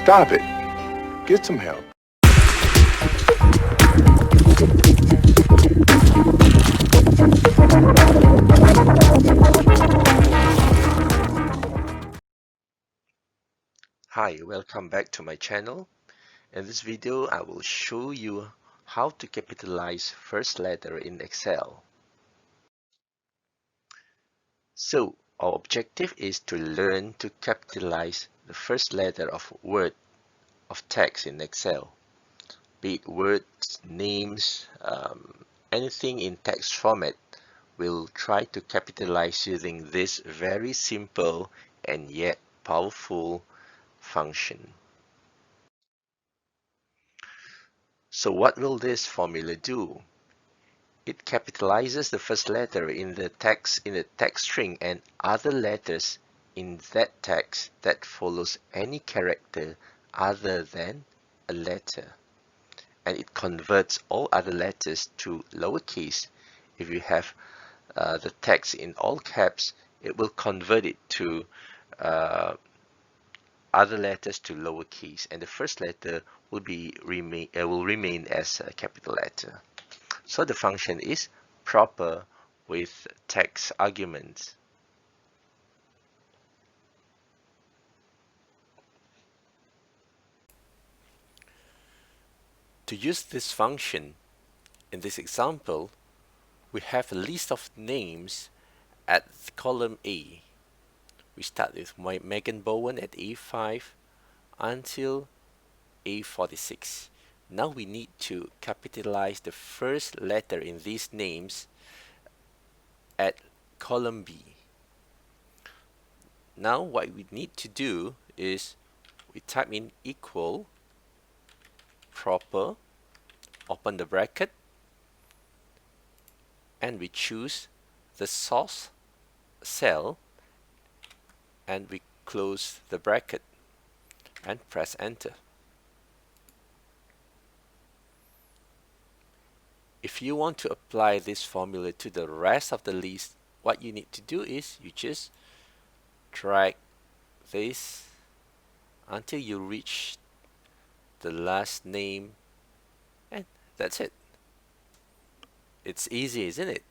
Stop it. Get some help. Hi, welcome back to my channel. In this video, I will show you how to capitalize first letter in Excel. So, our objective is to learn to capitalize the first letter of word of text in Excel. Be it words, names, anything in text format. We'll try to capitalize using this very simple and yet powerful function. So what will this formula do? It capitalizes the first letter in the text string and other letters in that text that follows any character other than a letter. And it converts all other letters to lowercase. If you have the text in all caps, it will convert it to other letters to lowercase, and the first letter will remain as a capital letter. So the function is proper with text arguments. To use this function, in this example, we have a list of names at column A. We start with Megan Bowen at A5 until A46. Now we need to capitalize the first letter in these names at column B. Now what we need to do is we type in equal proper, open the bracket, and we choose the source cell and we close the bracket and press enter. If you want to apply this formula to the rest of the list, what you need to do is you just drag this until you reach the last name, and that's it. It's easy, isn't it?